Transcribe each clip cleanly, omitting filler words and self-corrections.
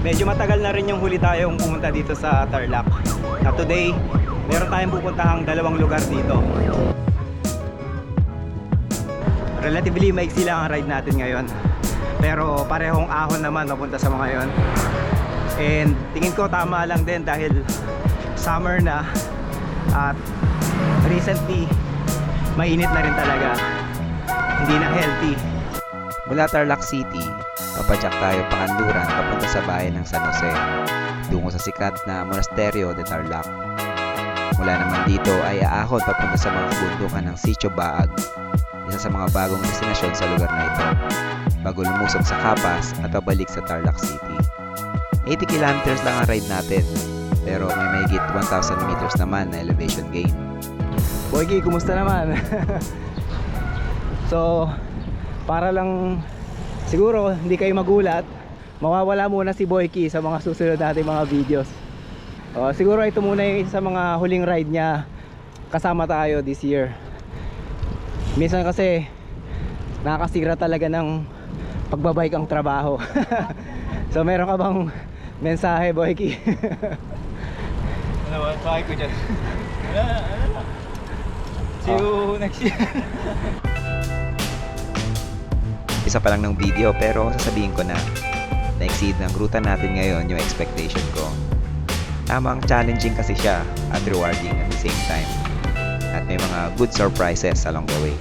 medyo matagal na rin yung huli tayong pumunta dito sa Tarlac. Na today, meron tayong pupuntahang dalawang lugar dito. Relatively maiksi lang ang ride natin ngayon, pero parehong ahon naman papunta sa mga yon. And tingin ko tama lang din dahil summer na at recently mainit na rin talaga, hindi na healthy. Mula Tarlac City, papadyak tayo pakanluran papunta sa bayan ng San Jose, tungo sa sikat na Monasterio de Tarlac. Mula naman dito ay aahon papunta sa mga kabundukan ng Sitio Baag, isa sa mga bagong destinasyon sa lugar na ito, bago lumusok sa Capas at pabalik sa Tarlac City. 80 kilometers lang ang ride natin, pero may mahigit 1,000 meters naman na elevation gain. Boyki, kumusta naman? So, para lang siguro hindi kayo magulat, mawawala muna si Boyki sa mga susunod nating mga videos. Siguro ito muna yung isa sa mga huling ride niya kasama tayo this year. Minsan kasi nakakasira talaga ng pagbabike ang trabaho. So meron ka bang mensahe, Boyki? Ano ba? Bahay ko dyan. See you next year. Isa pa lang ng video pero sasabihin ko na na-exceed ng ruta natin ngayon yung expectation ko. Tamang challenging kasi siya at rewarding at the same time. At may mga good surprises along the way.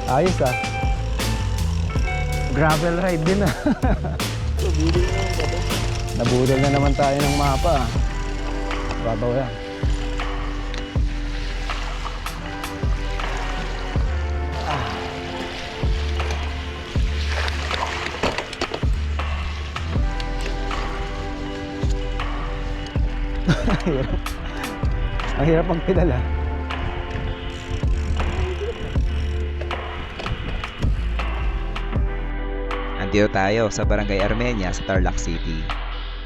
Ayos ah. Gravel ride din ah. Nabudol na naman tayo ng mapa. Babaw yan. Ang hirap magpedala. Andito tayo sa Barangay Armenia sa Tarlac City.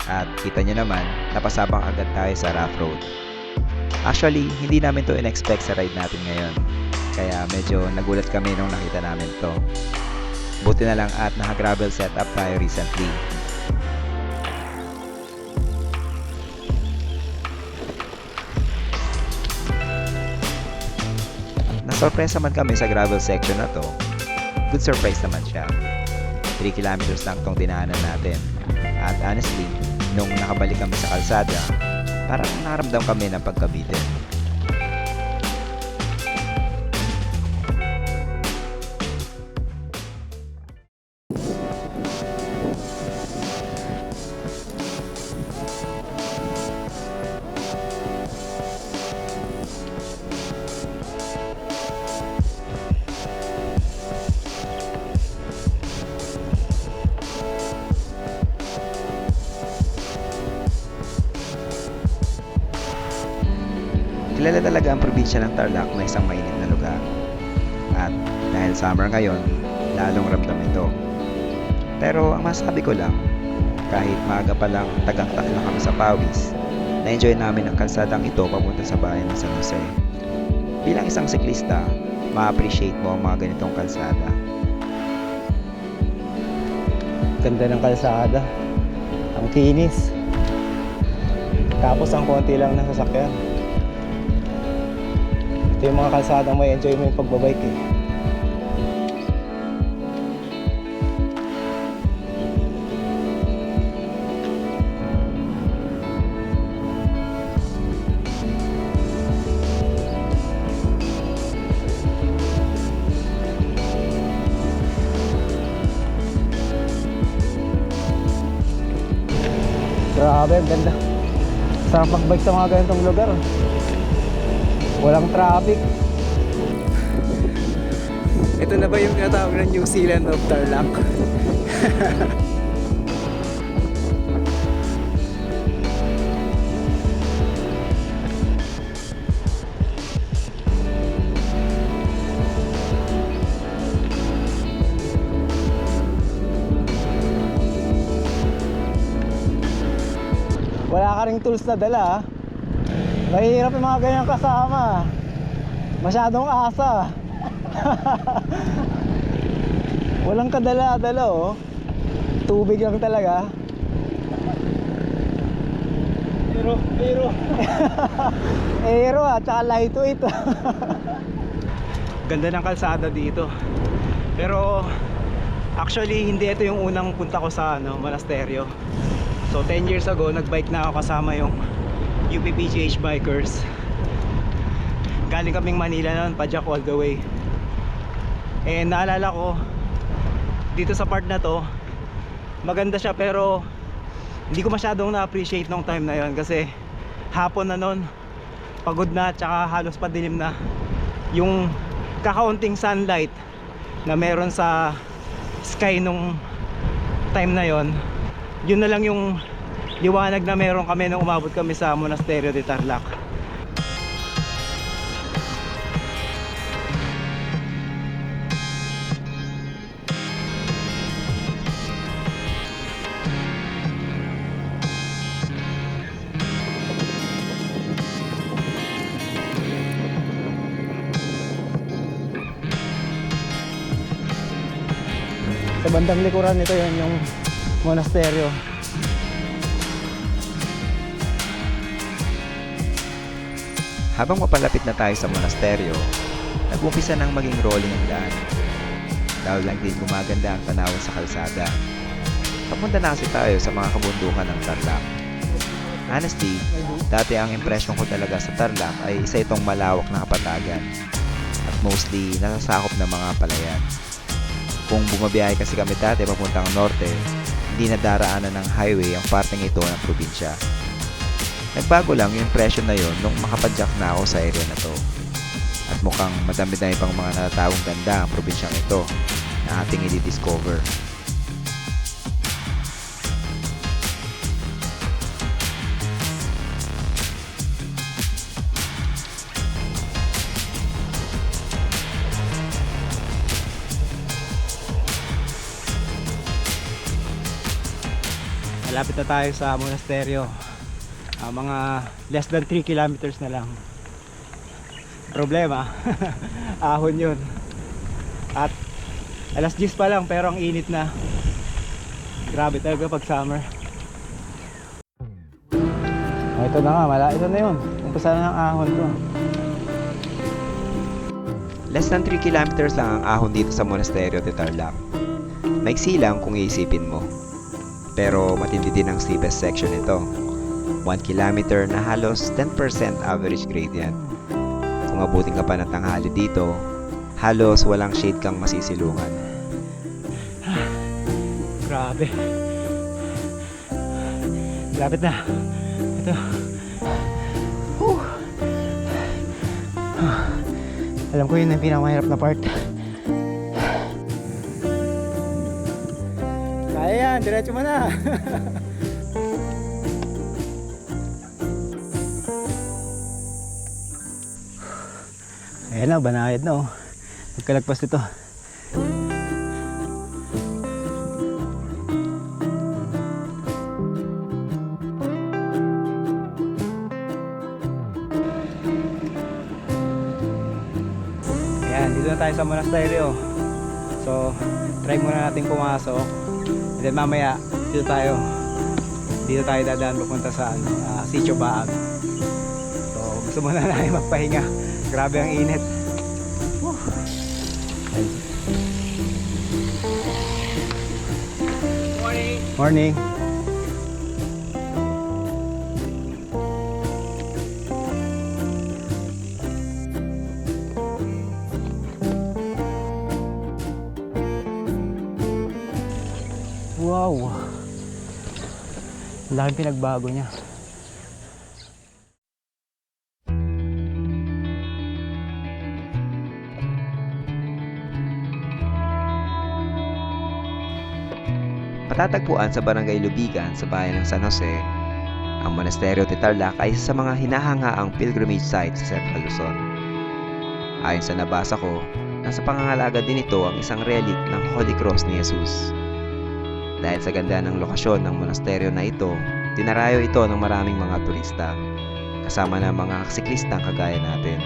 At kita nyo naman, napasabang agad tayo sa rough road. Actually, hindi namin to in-expect sa ride natin ngayon. Kaya medyo nagulat kami nung nakita namin to. Buti na lang at naka-gravel setup tayo recently. Nasurpresa man kami sa gravel section na to. Good surprise naman siya. 3 kilometers lang tong dinaanan natin. At honestly, nung nakabalik kami sa kalsada, parang nakaramdam kami ng pagkabitin. Kilala talaga ang probinsya ng Tarlac na isang mainit na lugar. At dahil summer ngayon, lalong ramdam ito. Pero ang masabi ko lang, kahit maaga pa lang tagang-tak na kami sa pawis, na-enjoy namin ang kalsadang ito papunta sa bayan ng San Jose. Bilang isang siklista, ma-appreciate mo ang mga ganitong kalsada. Ganda ng kalsada. Ang kinis. Tapos ang konti lang ng sasakyan. Ito yung mga kalsadang may enjoy mo yung pagbabike eh. Grabe, ang ganda. Sarap magbike sa mga ganitong lugar. Walang traffic. Ito na ba yung tinatawag ng New Zealand of Tarlac? Wala ka ring tools na dala ha? Mahirap yung mga ganyang kasama. Masyadong asa. Walang kadala-dala oh. Tubig lang talaga. Aero at saka lightweight. Ganda ng kalsada dito. Pero actually hindi ito yung unang punta ko sa monasteryo. So 10 years ago nagbike na ako kasama yung UPPGH bikers. Galing kaming Manila noon, Pajak all the way. And naalala ko dito sa part na to, maganda siya pero hindi ko masyadong na-appreciate nung time na yon kasi hapon na nun, pagod na, tsaka halos padilim na. Yung kakaunting sunlight na meron sa sky nung time na yon, yun na lang yung liwanag na meron kami nung umabot kami sa Monasterio de Tarlac. Sa bandang likuran nito yan yung monasteryo. Habang mapalapit na tayo sa monasteryo, nag-umpisa nang maging rolling ang daan. Dahil lang din gumaganda ang tanawin sa kalsada. Papunta na kasi tayo sa mga kabundukan ng Tarlac. Honestly, dati ang impression ko talaga sa Tarlac ay isa itong malawak na kapatagan at mostly nasasakop ng mga palayan. Kung bumabiyahe kasi kami dati papuntang norte, hindi nadaraanan ng highway ang parteng ito ng probinsya. Nagbago lang yung impression na yon nung makapadyak na ako sa area na to. At mukhang madami-dami pang mga natatawang ganda ang probinsyang ito na ating i-discover. Malapit na tayo sa monasteryo. Mga less than 3 kilometers na lang. Problema, ahon yun. At alas 10 pa lang pero ang init na. Grabe talaga pag summer. Ito na nga, ito na yun. Umpisa na ng ahon to. Less than 3 kilometers lang ang ahon dito sa Monasterio de Tarlac. Maiksi lang kung iisipin mo. Pero matindi din ang steepest section nito. 1 kilometer na halos 10% average gradient. Kung abutin ka pa ng tanghali dito, halos walang shade kang masisilungan. Grabe. Lapit na. Ito. Alam ko yun ang pinakamahirap na part. Kaya yan, diretso mo na. Ayan na, banayad na oh. Pagkalagpas nito. Ayan, dito na tayo sa monasteryo. So, try muna natin pumasok. And then mamaya, dito tayo dadaan pupunta sa Sitio Baag. So, gusto muna natin magpahinga. Grabe ang init. Morning. Wow. Laking pinagbago niya. Matatagpuan sa Barangay Lubigan sa bayan ng San Jose, ang Monasterio de Tarlac ay isa sa mga hinahangaang pilgrimage site sa Central Luzon. Ayon sa nabasa ko, nasa pangangalaga din ito ang isang relic ng Holy Cross ni Jesus. Dahil sa ganda ng lokasyon ng monasteryo na ito, dinarayo ito ng maraming mga turista, kasama ng mga siklistang kagaya natin.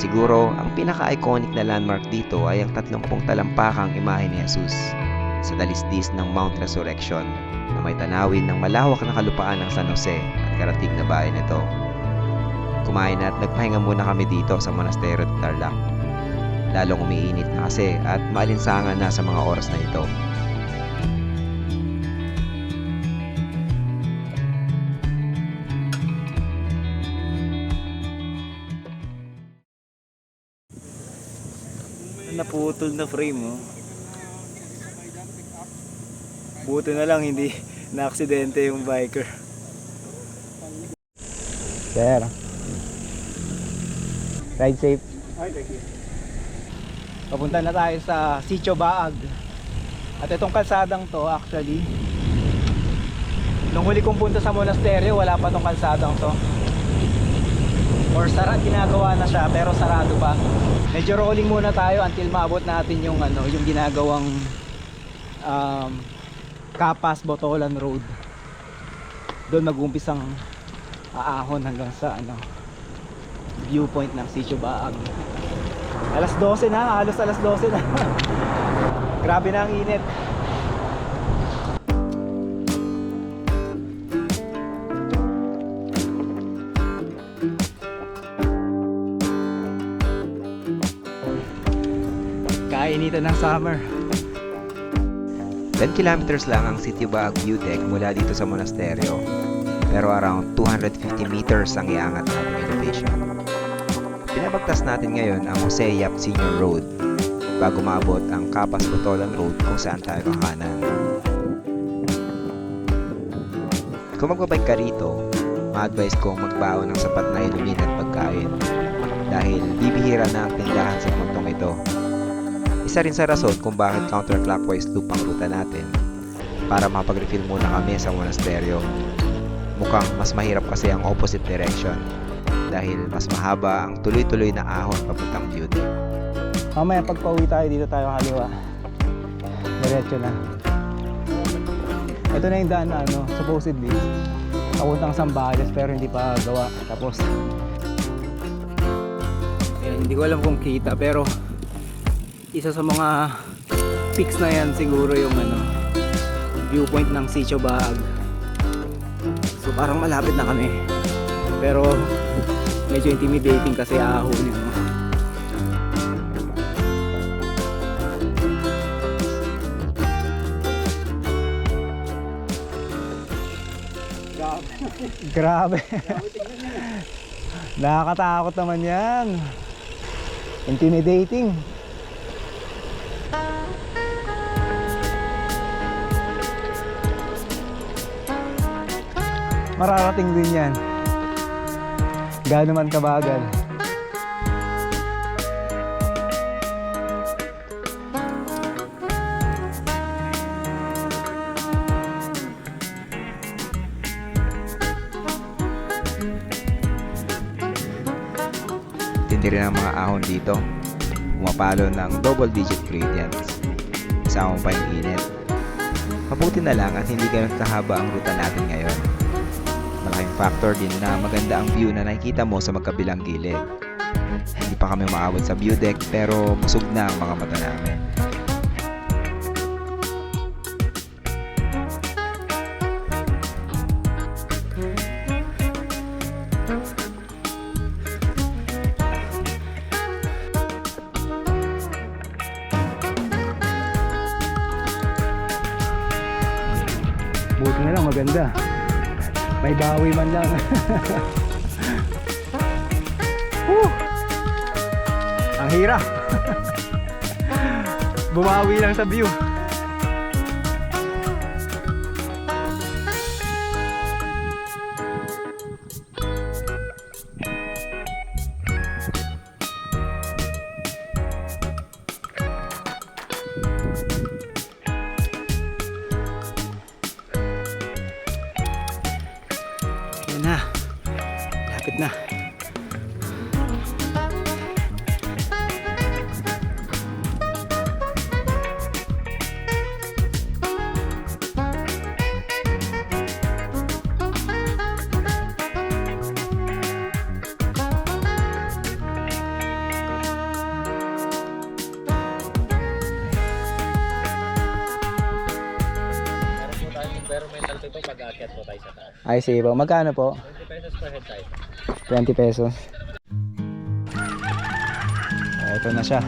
Siguro, ang pinaka-iconic na landmark dito ay ang 30 talampakang imahe ni Jesus sa talisdis ng Mount Resurrection na may tanawin ng malawak na kalupaan ng San Jose at karating na bayan nito. Kumain at nagpahinga muna kami dito sa Monasterio de Tarlac. Lalong umiinit na kasi at maalinsangan na sa mga oras na ito. Naputol na frame, oh. Buti na lang hindi na-aksidente yung biker. Sir, ride safe. Papunta na tayo sa Sitio Baag. At itong kalsadang to, actually, nung huli kong punta sa monasteryo, wala pa tong kalsadang to. Or ginagawa na siya pero sarado pa. Medyo rolling muna tayo until maabot natin yung yung ginagawang Kapas Botolan Road. Doon mag-umpisang aahon hanggang sa viewpoint ng Sitio Baag. Alas 12 na, halos alas 12 na. Grabe na ang init. Kainitan ng summer. 10 kilometers lang ang Sitio Baag view deck mula dito sa monasteryo. Pero around 250 meters ang iangat nating elevation. Pinabagtas natin ngayon ang Jose Yap Senior Road bago maabot ang Kapas Botolan Road kung saan tayo kakanan. Kung magbabike ka rito, ma-advise kong magbaon ng sapat na inumin at pagkain dahil bibihira na ang tindahan sa puntong ito. Isa rin sa rason kung bakit counterclockwise loop ang ruta natin para mapag-refill muna kami sa monasteryo. Mukhang mas mahirap kasi ang opposite direction dahil mas mahaba ang tuloy-tuloy na ahon papuntang view deck. Mamaya pagpauwi tayo dito tayo kaliwa. Diretso na. Ito na yung daan na supposedly papuntang Zambales pero hindi pa gawa. Tapos hindi ko alam kung kita pero isa sa mga peaks na yan siguro yung viewpoint ng Sitio Baag. So parang malapit na kami pero medyo intimidating kasi ahon yun. Grabe. Nakakatakot naman yan. Intimidating. Mararating din yan. Gaano man kabagal. Tindi rin ang mga ahon dito. Pumapalo ng double digit gradients. Isama pa yung init. Mabuti na lang at hindi ganun kahaba ang ruta natin ngayon. Malaking factor din na maganda ang view na nakikita mo sa magkabilang gilid. Hindi pa kami maabot sa view deck pero busog na ang mga mata namin. Buti na lang maganda. May bawi man lang. Ang hirap. Bumawi lang sa view. Yan na. Lapit na. pero may salto ito pag aakyat po tayo sa taas. Ay, sige po. Magkano po? 20 pesos per head tayo. 20 pesos. Ito na siya.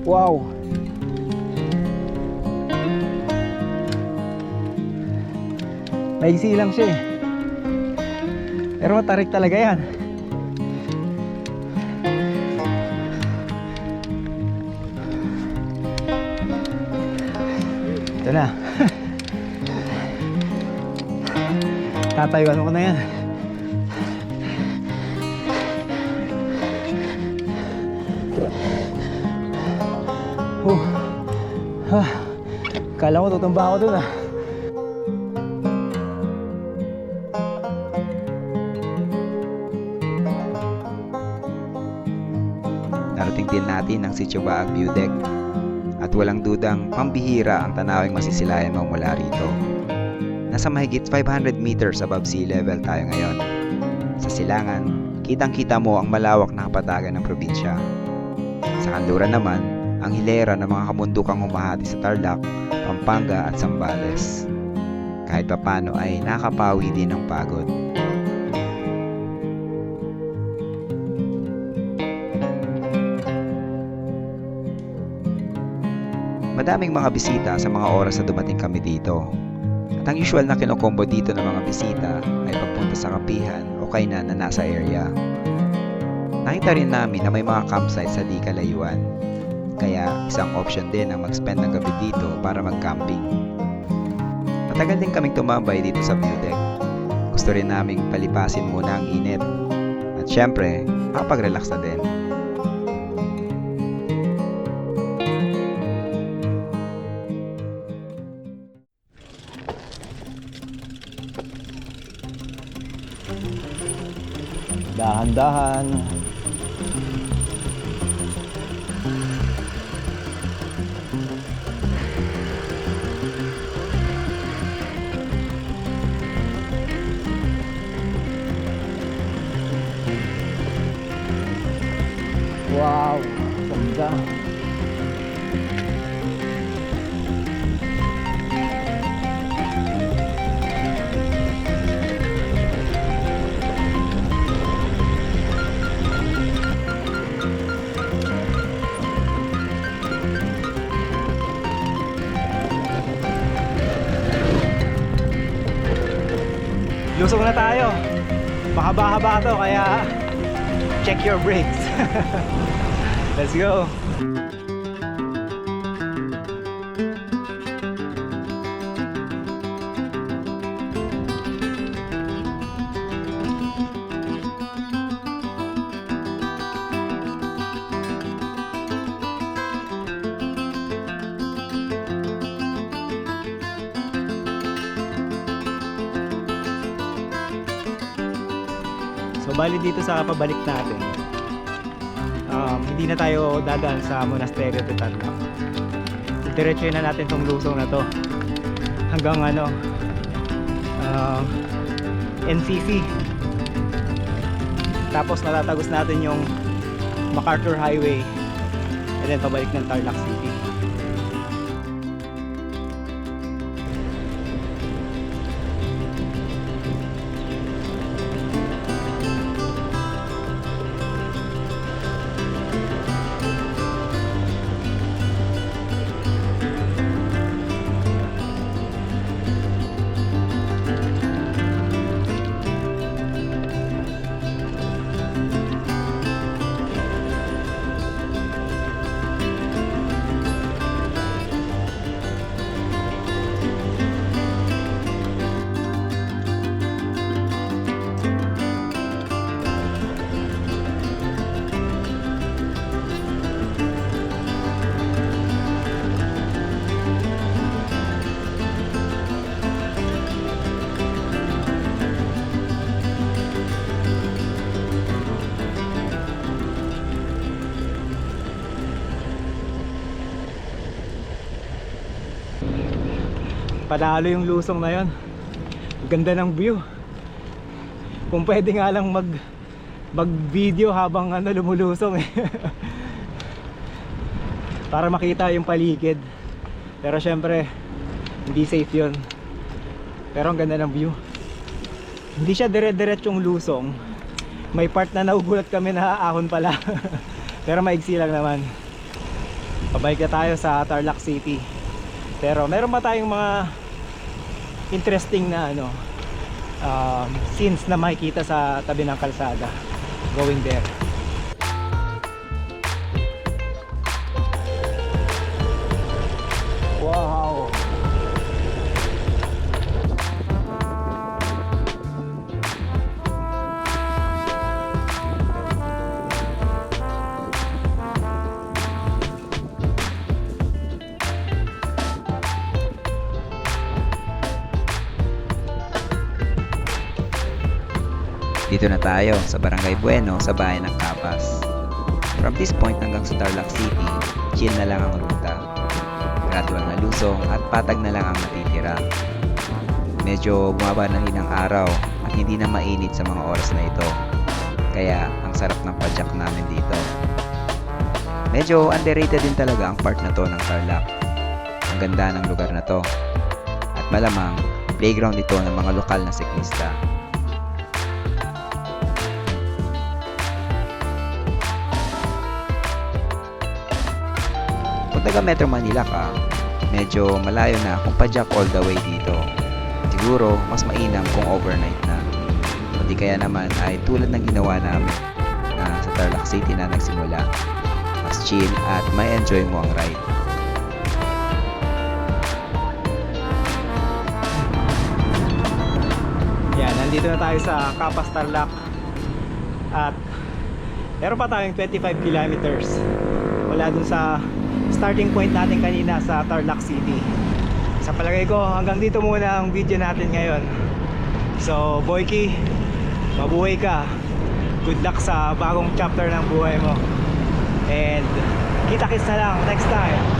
Wow! Maigsi lang siya eh. Pero matarik talaga yan. Ito na. Tatayuan ko na yan. Kala ko tutumba ako dun ah. Narating din natin ang Sitio Baag View Deck. At walang dudang pambihira ang tanawing masisilayan mo mula rito. Nasa mahigit 500 meters above sea level tayo ngayon. Sa silangan, kitang-kita mo ang malawak na kapatagan ng probinsya. Sa kanluran naman, ang hilera ng mga kamundukang humahati sa Tarlac, Pampanga at Zambales. Kahit papano ay nakapawi din ng pagod. Madaming mga bisita sa mga oras na dumating kami dito. At ang usual na kinokombo dito ng mga bisita ay pagpunta sa kapihan o kainan na nasa area. Nakita rin namin na may mga campsites sa di kalayuan. Kaya isang option din ang mag-spend ng gabi dito para mag-camping. Matagal din kaming tumambay dito sa view deck. Gusto rin naming palipasin muna ang init. At syempre, makapag-relax na din. Dahan-dahan. Wow, ganda. Lusong na tayo. Mahaba-haba to kaya check your brakes. Let's go. So bali dito sa pabalik natin, hindi na tayo dadaan sa Monasterio de Tarlac. Diretsuhin na natin tong lusong na to hanggang NCC. Tapos matatagos natin yung MacArthur Highway and then pabalik ng Tarlac City. Panalo yung lusong na yon. Ganda ng view. Kung pwede nga lang mag video habang lumulusong eh. Para makita yung paligid. Pero syempre hindi safe yun. Pero ang ganda ng view. Hindi siya dire-diretsyong lusong. May part na naugulat kami na ahon pala. Pero maigsi lang naman. Pabalik na tayo sa Tarlac City. Pero meron ba tayong mga interesting na scenes na makikita sa tabi ng kalsada going there. Wow. Dito na tayo sa Barangay Bueno sa bayan ng Capas. From this point hanggang sa Tarlac City, chill na lang ang ruta. Gradual na lusong at patag na lang ang matitira. Medyo bumaba na rin ang araw at hindi na mainit sa mga oras na ito. Kaya ang sarap ng padyak namin dito. Medyo underrated din talaga ang part na to ng Tarlac. Ang ganda ng lugar na to. At malamang, playground ito ng mga lokal na siklista. Kung taga Metro Manila ka, medyo malayo na kung padyak all the way dito. Siguro, mas mainam kung overnight na. O di kaya naman ay tulad ng ginawa namin na sa Tarlac City na nagsimula. Mas chill at may enjoy mo ang ride. Yan, nandito na tayo sa Capas, Tarlac. At meron pa tayong 25 kilometers wala dun sa starting point natin kanina sa Tarlac City. Sa palagay ko, hanggang dito muna ang video natin ngayon. So, Boyki, mabuhay ka. Good luck sa bagong chapter ng buhay mo. And kita-kits na lang next time.